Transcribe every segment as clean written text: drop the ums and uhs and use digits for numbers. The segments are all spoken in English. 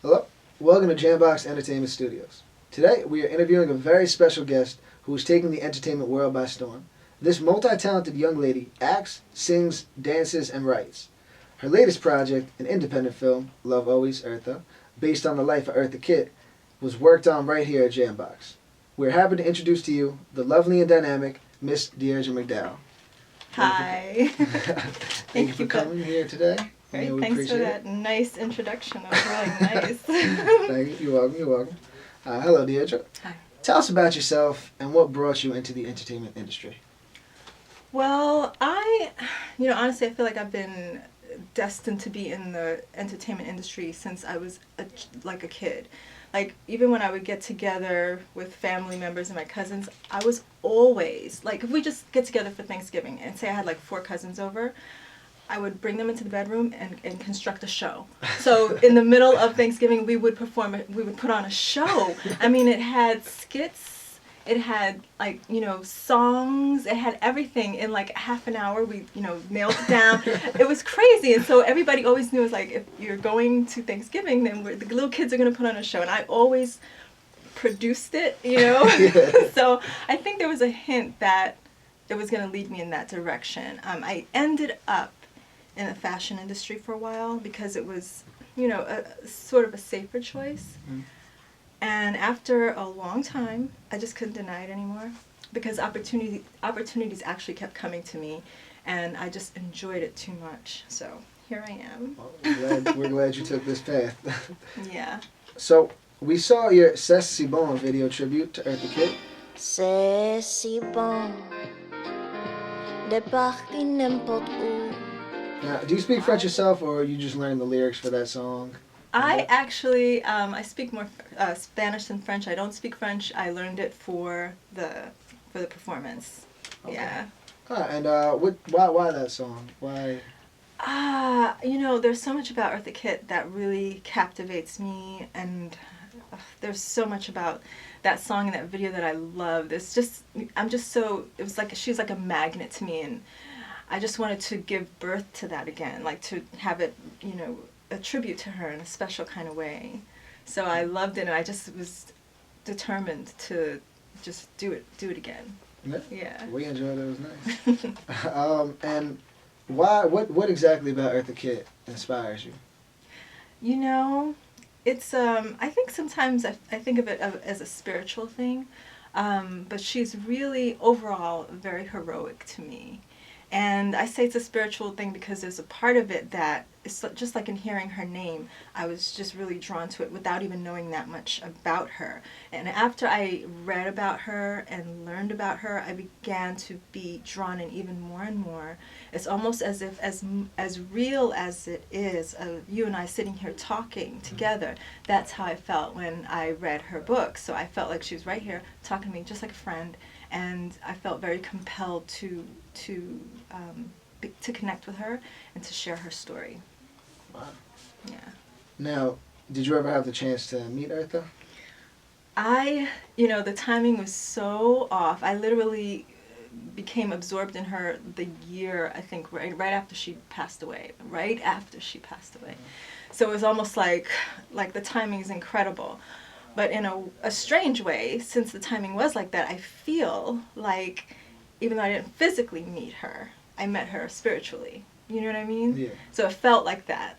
Hello, welcome to JAMBOX Entertainment Studios. Today we are interviewing a very special guest who is taking the entertainment world by storm. This multi-talented young lady acts, sings, dances, and writes. Her latest project, an independent film, Love Ouis, Eartha, based on the life of Eartha Kitt, was worked on right here at JAMBOX. We're happy to introduce to you the lovely and dynamic Miss Dierdra Mcdowell. Hi. Thank you for coming here today. Great, thanks for that nice introduction. That was really nice. Thank you. You're welcome. Hello, Dierdra. Hi. Tell us about yourself and what brought you into the entertainment industry. Well, honestly, I feel like I've been destined to be in the entertainment industry since I was a kid. Like, even when I would get together with family members and my cousins, I was always, like, if we just get together for Thanksgiving and say I had like 4 cousins over, I would bring them into the bedroom and construct a show. So in the middle of Thanksgiving, we would put on a show. I mean, it had skits, it had songs, it had everything in like half an hour. We, nailed it down. It was crazy. And so everybody always knew, it was like, if you're going to Thanksgiving, then the little kids are going to put on a show. And I always produced it, Yeah. So I think there was a hint that it was going to lead me in that direction. I ended up in the fashion industry for a while because it was, a sort of a safer choice. Mm-hmm. And after a long time, I just couldn't deny it anymore because opportunities actually kept coming to me, and I just enjoyed it too much. So here I am. Well, we're glad you took this path. Yeah. So we saw your C'est Bon video tribute to Eartha Kitt. C'est si bon de partir n'importe où. Now, do you speak French yourself, or are you just learning the lyrics for that song? I actually, I speak more Spanish than French. I don't speak French. I learned it for the performance. Okay. Yeah. And why that song? Why? There's so much about Eartha Kitt that really captivates me, and there's so much about that song and that video that I love. It was like she's like a magnet to me, and I just wanted to give birth to that again, like to have it, a tribute to her in a special kind of way. So I loved it, and I just was determined to just do it again. Yeah. We enjoyed it. It was nice. And why? What exactly about Eartha Kitt inspires you? It's I think sometimes I think of it as a spiritual thing, but she's really overall very heroic to me. And I say it's a spiritual thing because there's a part of it that it's just like in hearing her name, I was just really drawn to it without even knowing that much about her. And after I read about her and learned about her, I began to be drawn in even more and more. It's almost as if, as real as it is, you and I sitting here talking together, that's how I felt when I read her book. So I felt like she was right here talking to me just like a friend, and I felt very compelled to connect with her and to share her story. Wow. Yeah. Now, did you ever have the chance to meet Eartha? The timing was so off. I literally became absorbed in her the year, I think, right after she passed away. Right after she passed away. So it was almost like the timing is incredible. But in a strange way, since the timing was like that, I feel like even though I didn't physically meet her, I met her spiritually. You know what I mean? Yeah. So it felt like that.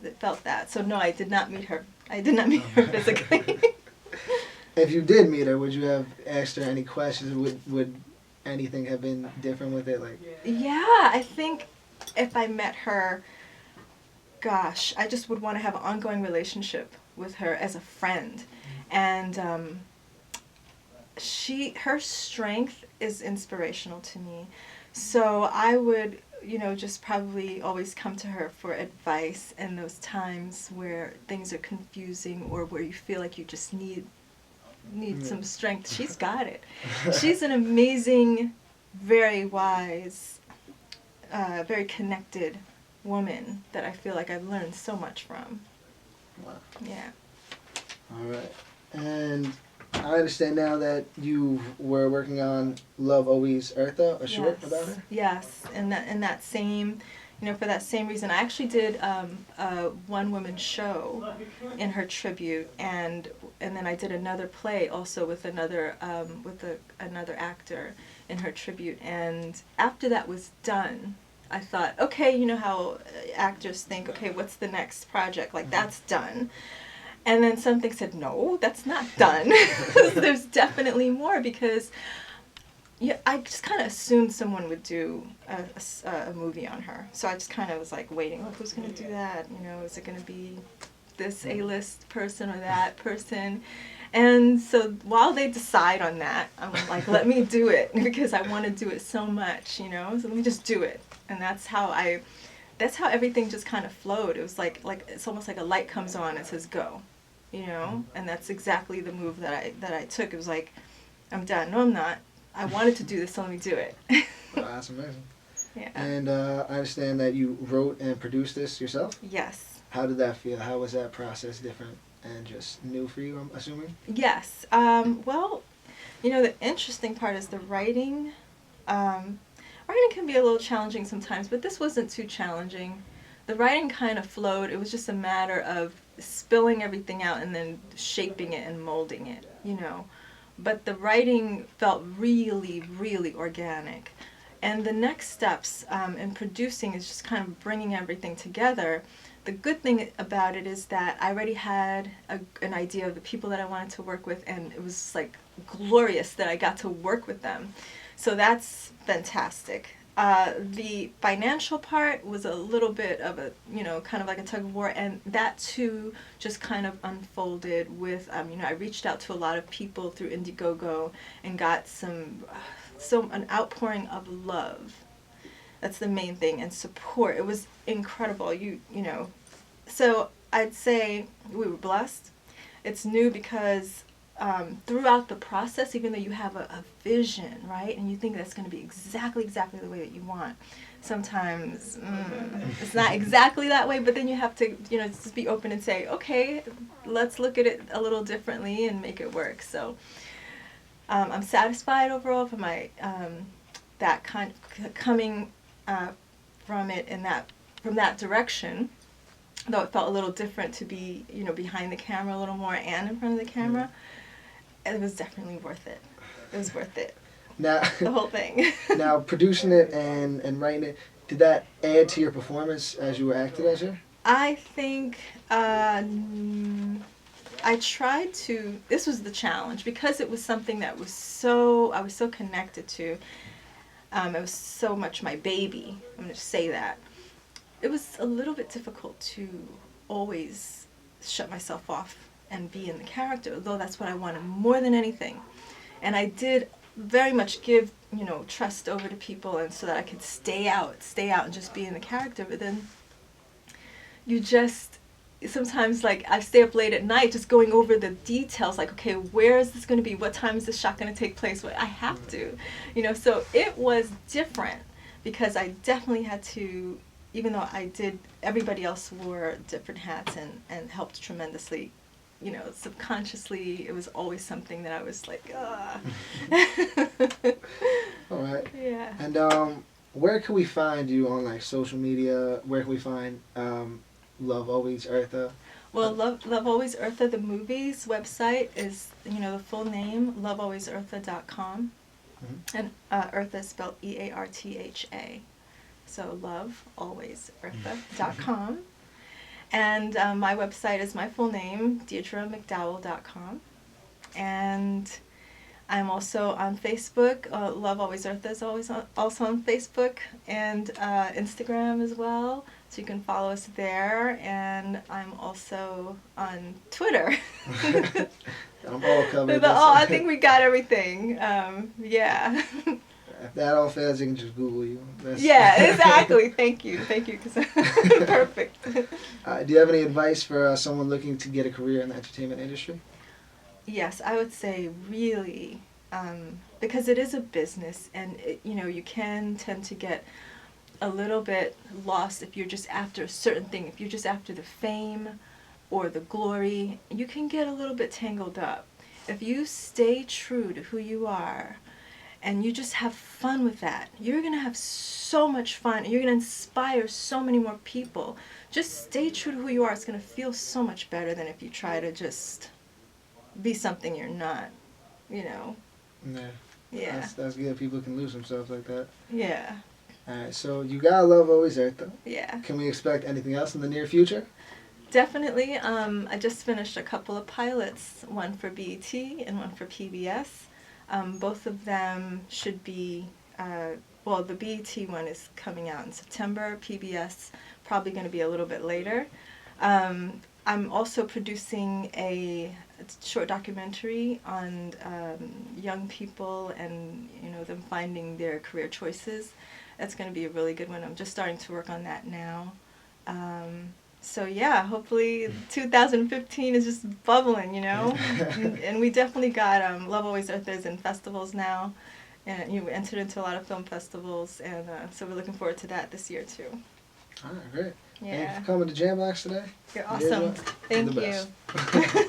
It felt that. So no, I did not meet her. I did not meet her physically. If you did meet her, would you have asked her any questions? Would anything have been different with it? Yeah, I think if I met her, gosh, I just would want to have an ongoing relationship with her as a friend. And her strength is inspirational to me. So I would, just probably always come to her for advice in those times where things are confusing or where you feel like you just need some strength. She's got it. She's an amazing, very wise, very connected woman that I feel like I've learned so much from. Wow. Yeah. All right. And I understand now that you were working on Love Ouis, Eartha, a short about her? Yes, in that same for that same reason, I actually did a one-woman show in her tribute, and then I did another play also with another another actor in her tribute. And after that was done, I thought, okay, you know how actors think, okay, what's the next project? Like, that's done. And then something said, no, that's not done. There's definitely more, because I just kind of assumed someone would do a movie on her. So I just kind of was like waiting, oh, who's going to do that? Is it going to be this A-list person or that person? And so while they decide on that, I'm like, let me do it, because I want to do it so much, so let me just do it. And that's how everything just kind of flowed. It was like it's almost like a light comes on and says go, and that's exactly the move that I took. It was like, I'm done. No, I'm not. I wanted to do this, so let me do it. Wow, that's amazing. Yeah. And I understand that you wrote and produced this yourself? Yes. How did that feel? How was that process different and just new for you, I'm assuming? Yes. Well, the interesting part is the writing. Writing can be a little challenging sometimes, but this wasn't too challenging. The writing kind of flowed. It was just a matter of spilling everything out and then shaping it and molding it, But the writing felt really, really organic. And the next steps in producing is just kind of bringing everything together. The good thing about it is that I already had an idea of the people that I wanted to work with, and it was like glorious that I got to work with them. So that's fantastic. The financial part was a little bit of a, kind of like a tug of war, and that too just kind of unfolded with, I reached out to a lot of people through Indiegogo and got an outpouring of love. That's the main thing, and support. It was incredible. So I'd say we were blessed. It's new because throughout the process, even though you have a vision, right, and you think that's going to be exactly the way that you want, sometimes it's not exactly that way, but then you have to, just be open and say, okay, let's look at it a little differently and make it work. So I'm satisfied overall for my that kind of coming from it in from that direction, though it felt a little different to be, behind the camera a little more and in front of the camera. It was definitely worth it. It was worth it. Now, the whole thing. Now, producing it and writing it, did that add to your performance as you were acting as her? I think I tried to. This was the challenge, because it was something that I was so connected to. It was so much my baby. I'm going to say that. It was a little bit difficult to always shut myself off and be in the character, though that's what I wanted more than anything. And I did very much give, trust over to people, and so that I could stay out and just be in the character. But then you just, sometimes, like, I stay up late at night just going over the details, like, okay, where is this going to be? What time is this shot going to take place? Well, I have to, so it was different, because I definitely had to, even though everybody else wore different hats and helped tremendously, subconsciously, it was always something that I was like, ah. All right. Yeah. And where can we find you on, like, social media? Where can we find Love Ouis Eartha? Well, Love Ouis Eartha, the movie's website is, the full name, loveouiseartha.com. Mm-hmm. And Eartha is spelled Eartha. So loveouiseartha.com. And my website is my full name, DierdраMcDowell.com. And I'm also on Facebook. Love Ouis Eartha is also on Facebook and Instagram as well. So you can follow us there. And I'm also on Twitter. I'm all covered. I think we got everything. Yeah. If that all fails, you can just Google you. Yeah, exactly. Thank you. Perfect. Do you have any advice for someone looking to get a career in the entertainment industry? Yes, I would say really, because it is a business, and you can tend to get a little bit lost if you're just after a certain thing. If you're just after the fame or the glory, you can get a little bit tangled up. If you stay true to who you are, and you just have fun with that, you're going to have so much fun. And you're going to inspire so many more people. Just stay true to who you are. It's going to feel so much better than if you try to just be something you're not, you know. Yeah. Yeah. That's good. People can lose themselves like that. Yeah. All right, so you gotta love Ouis, Eartha. Yeah. Can we expect anything else in the near future? Definitely. I just finished a couple of pilots, one for BET and one for PBS. Both of them should be, well, the BET one is coming out in September. PBS probably going to be a little bit later. I'm also producing a short documentary on young people and, you know, them finding their career choices. That's going to be a really good one. I'm just starting to work on that now. So yeah, hopefully 2015 is just bubbling, you know. and we definitely got Love Always Eartha's in festivals now, and you entered into a lot of film festivals, and so we're looking forward to that this year too. All right, great. Yeah. Thank you for coming to JAMBOX today. You're awesome. Thank the you. best.